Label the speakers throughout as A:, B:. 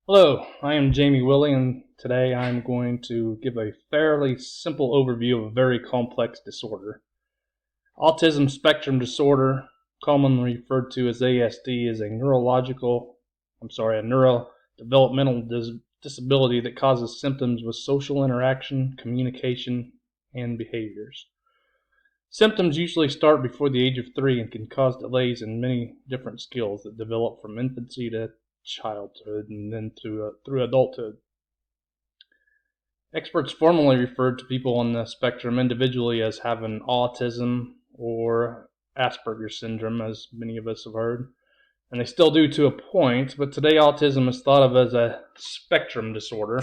A: Hello, I am Jamie Willie, and today I'm going to give a fairly simple overview of a very complex disorder. Autism spectrum disorder, commonly referred to as ASD, is a neurodevelopmental disability that causes symptoms with social interaction, communication, and behaviors. Symptoms usually start before the age of 3 and can cause delays in many different skills that develop from infancy to childhood and then through adulthood. Experts formally referred to people on the spectrum individually as having autism or Asperger's syndrome, as many of us have heard, and they still do to a point, but today autism is thought of as a spectrum disorder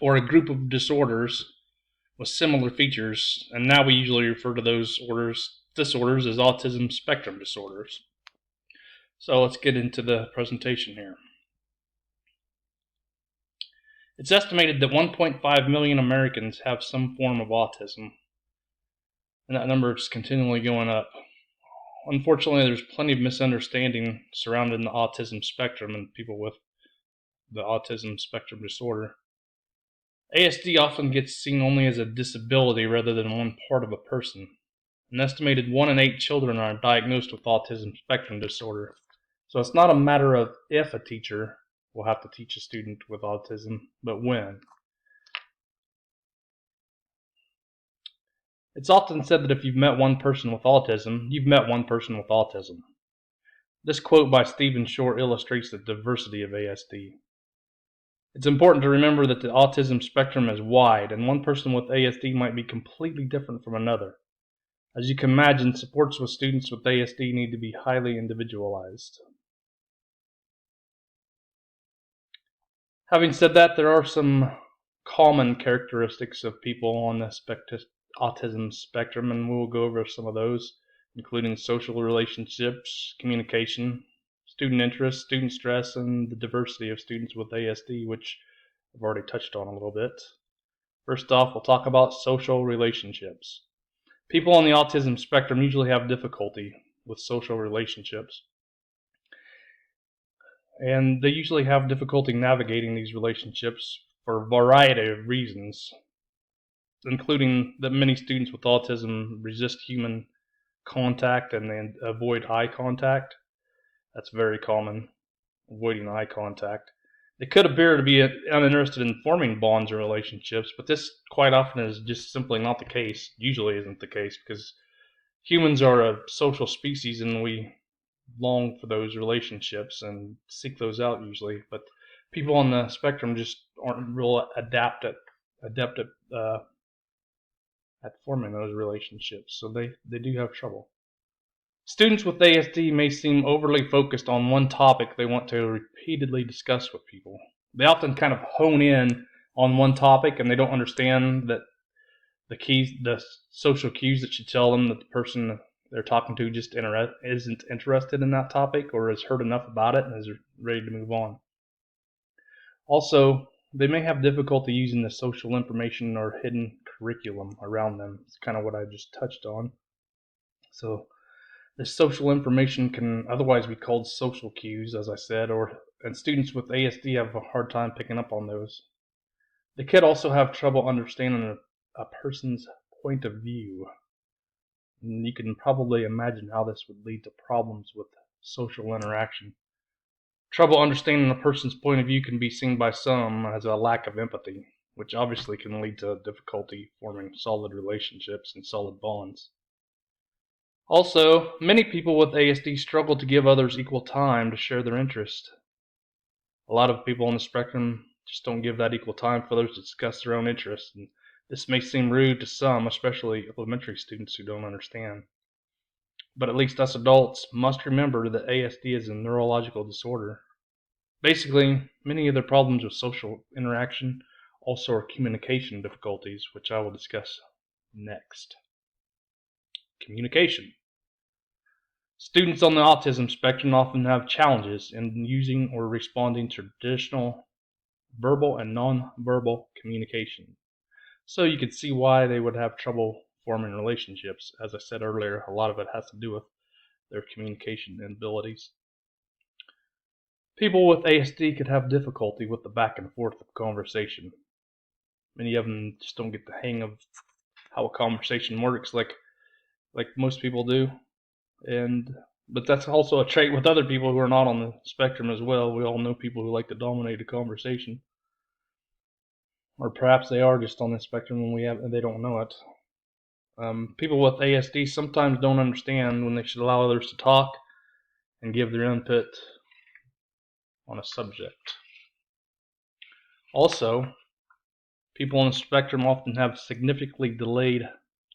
A: or a group of disorders with similar features, and now we usually refer to those disorders as autism spectrum disorders. So let's get into the presentation here. It's estimated that 1.5 million Americans have some form of autism, and that number is continually going up. Unfortunately, there's plenty of misunderstanding surrounding the autism spectrum and people with the autism spectrum disorder. ASD often gets seen only as a disability rather than one part of a person. An estimated 1 in 8 children are diagnosed with autism spectrum disorder. So it's not a matter of if a teacher will have to teach a student with autism, but when. It's often said that if you've met one person with autism, you've met one person with autism. This quote by Stephen Shore illustrates the diversity of ASD. It's important to remember that the autism spectrum is wide, and one person with ASD might be completely different from another. As you can imagine, supports with students with ASD need to be highly individualized. Having said that, there are some common characteristics of people on the autism spectrum, and we'll go over some of those, including social relationships, communication, student interest, student stress, and the diversity of students with ASD, which I've already touched on a little bit. First off, we'll talk about social relationships. People on the autism spectrum usually have difficulty with social relationships, and they usually have difficulty navigating these relationships for a variety of reasons, including that many students with autism resist human contact and they avoid eye contact. That's very common, avoiding eye contact. They could appear to be uninterested in forming bonds or relationships, but this quite often is just simply not the case. Usually isn't the case, because humans are a social species and we long for those relationships and seek those out usually. But people on the spectrum just aren't real adept at forming those relationships, so they do have trouble. Students with ASD may seem overly focused on one topic they want to repeatedly discuss with people. They often kind of hone in on one topic and they don't understand that the social cues that should tell them that the person they're talking to just isn't interested in that topic or has heard enough about it and is ready to move on. Also, they may have difficulty using the social information or hidden curriculum around them. It's kind of what I just touched on. So this social information can otherwise be called social cues, as I said, and students with ASD have a hard time picking up on those. They could also have trouble understanding a person's point of view. And you can probably imagine how this would lead to problems with social interaction. Trouble understanding a person's point of view can be seen by some as a lack of empathy, which obviously can lead to difficulty forming solid relationships and solid bonds. Also, many people with ASD struggle to give others equal time to share their interests. A lot of people on the spectrum just don't give that equal time for others to discuss their own interests, and this may seem rude to some, especially elementary students who don't understand. But at least us adults must remember that ASD is a neurological disorder. Basically, many of the problems with social interaction also are communication difficulties, which I will discuss next. Communication. Students on the autism spectrum often have challenges in using or responding to traditional verbal and nonverbal communication. So you could see why they would have trouble forming relationships. As I said earlier, a lot of it has to do with their communication abilities. People with ASD could have difficulty with the back and forth of conversation. Many of them just don't get the hang of how a conversation works like most people do. But that's also a trait with other people who are not on the spectrum as well. We all know people who like to dominate a conversation. Or perhaps they are just on the spectrum and they don't know it. People with ASD sometimes don't understand when they should allow others to talk and give their input on a subject. Also, people on the spectrum often have significantly delayed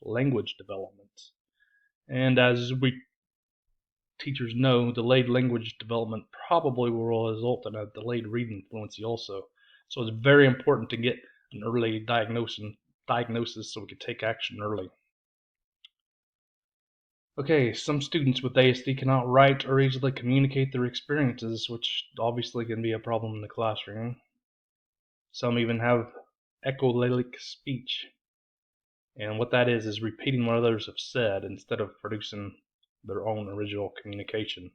A: language development. And as we teachers know, delayed language development probably will result in a delayed reading fluency also. So it's very important to get an early diagnosis so we can take action early. Okay, some students with ASD cannot write or easily communicate their experiences, which obviously can be a problem in the classroom. Some even have echolalic speech. And what that is repeating what others have said instead of producing their own original communication.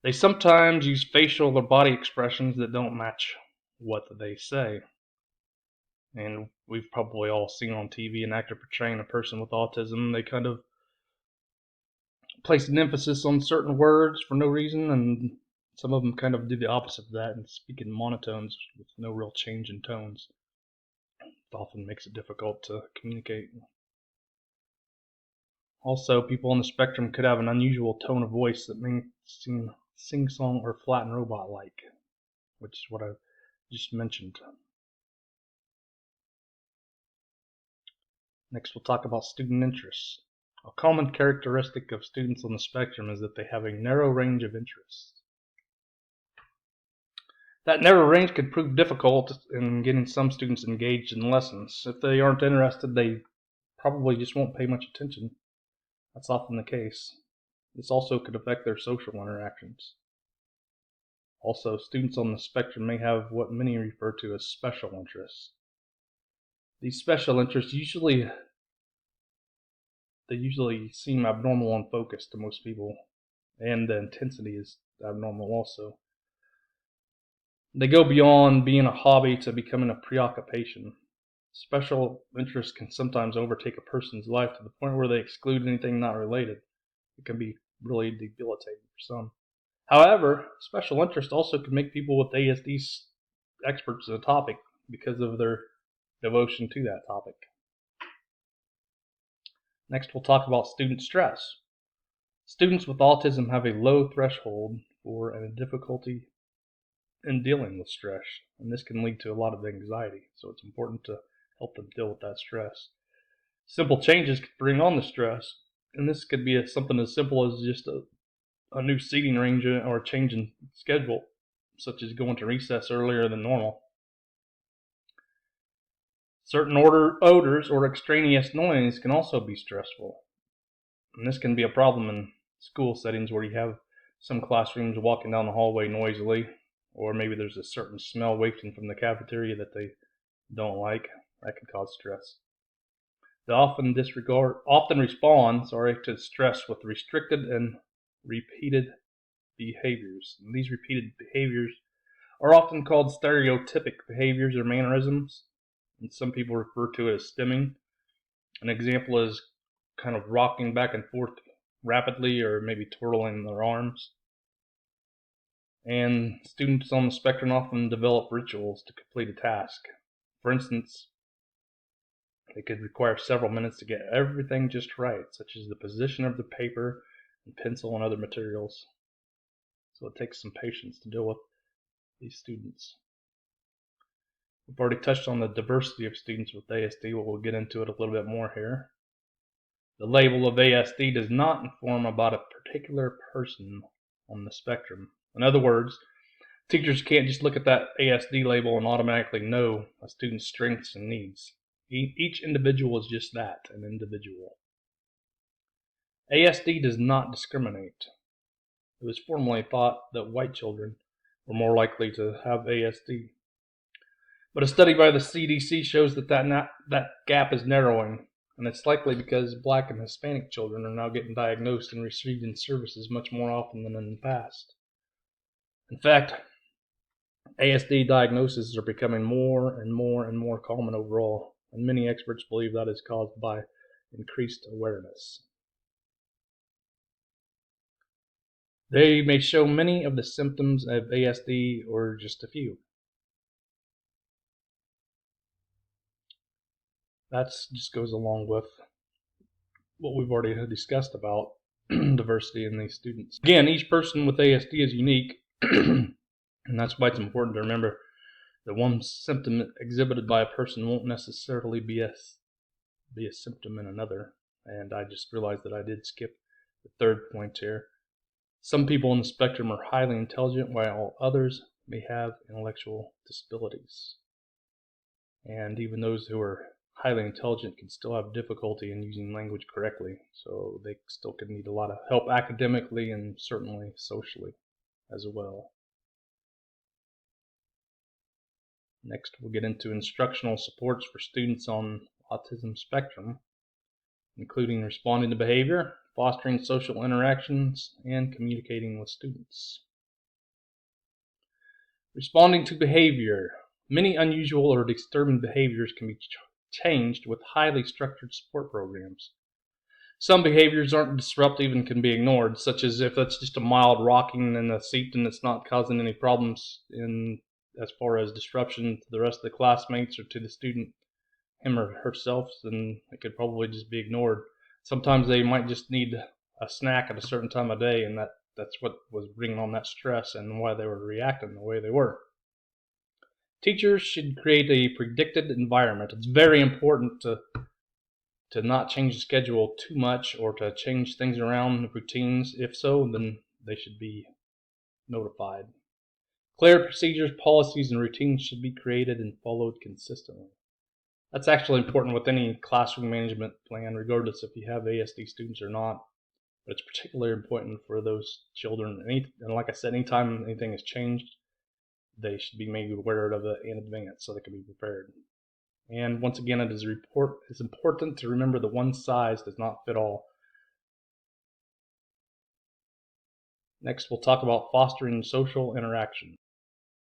A: They sometimes use facial or body expressions that don't match what they say. And we've probably all seen on TV an actor portraying a person with autism. They kind of place an emphasis on certain words for no reason, and some of them kind of do the opposite of that and speak in monotones with no real change in tones. It often makes it difficult to communicate. Also, people on the spectrum could have an unusual tone of voice that may seem sing-song or flat and robot-like, which is what I just mentioned. Next, we'll talk about student interests. A common characteristic of students on the spectrum is that they have a narrow range of interests. That narrow range can prove difficult in getting some students engaged in lessons. If they aren't interested, they probably just won't pay much attention. That's often the case. This also could affect their social interactions. Also, students on the spectrum may have what many refer to as special interests. These special interests usually seem abnormal and focused to most people, and the intensity is abnormal also. They go beyond being a hobby to becoming a preoccupation. Special interests can sometimes overtake a person's life to the point where they exclude anything not related. It can be really debilitating for some. However, special interest also can make people with ASD experts in a topic because of their devotion to that topic. Next, we'll talk about student stress. Students with autism have a low threshold for and a difficulty in dealing with stress, and this can lead to a lot of anxiety, so it's important to help them deal with that stress. Simple changes could bring on the stress, and this could be something as simple as just a new seating arrangement or a change in schedule, such as going to recess earlier than normal. Certain odors or extraneous noise can also be stressful, and this can be a problem in school settings where you have some classrooms walking down the hallway noisily, or maybe there's a certain smell wafting from the cafeteria that they don't like. That can cause stress. They often respond to stress with restricted and repeated behaviors. And these repeated behaviors are often called stereotypic behaviors or mannerisms, and some people refer to it as stimming. An example is kind of rocking back and forth rapidly or maybe twirling their arms. And students on the spectrum often develop rituals to complete a task. For instance, they could require several minutes to get everything just right, such as the position of the paper and pencil and other materials. So it takes some patience to deal with these students. We've already touched on the diversity of students with ASD, but we'll get into it a little bit more here. The label of ASD does not inform about a particular person on the spectrum. In other words, teachers can't just look at that ASD label and automatically know a student's strengths and needs. Each individual is just that, an individual. ASD does not discriminate. It was formerly thought that white children were more likely to have ASD. But a study by the CDC shows that gap is narrowing, and it's likely because Black and Hispanic children are now getting diagnosed and receiving services much more often than in the past. In fact, ASD diagnoses are becoming more and more common overall, and many experts believe that is caused by increased awareness. They may show many of the symptoms of ASD or just a few. That just goes along with what we've already discussed about diversity in these students. Again, each person with ASD is unique, and that's why it's important to remember that one symptom exhibited by a person won't necessarily be a symptom in another. And I just realized that I did skip the third point here. Some people on the spectrum are highly intelligent, while others may have intellectual disabilities. And even those who are highly intelligent can still have difficulty in using language correctly, so they still could need a lot of help academically and certainly socially as well. Next, we'll get into instructional supports for students on autism spectrum, including responding to behavior, fostering social interactions, and communicating with students. Responding to behavior. Many unusual or disturbing behaviors can be changed with highly structured support programs. Some behaviors aren't disruptive and can be ignored, such as if it's just a mild rocking in the seat and it's not causing any problems as far as disruption to the rest of the classmates or to the student, him or herself, then it could probably just be ignored. Sometimes they might just need a snack at a certain time of day, and that's what was bringing on that stress and why they were reacting the way they were. Teachers should create a predicted environment. It's very important to not change the schedule too much or to change things around routines. If so, then they should be notified. Clear procedures, policies, and routines should be created and followed consistently. That's actually important with any classroom management plan, regardless if you have ASD students or not. But it's particularly important for those children. And like I said, anytime anything is changed, they should be made aware of it in advance so they can be prepared. And once again, it's important to remember that one size does not fit all. Next, we'll talk about fostering social interaction.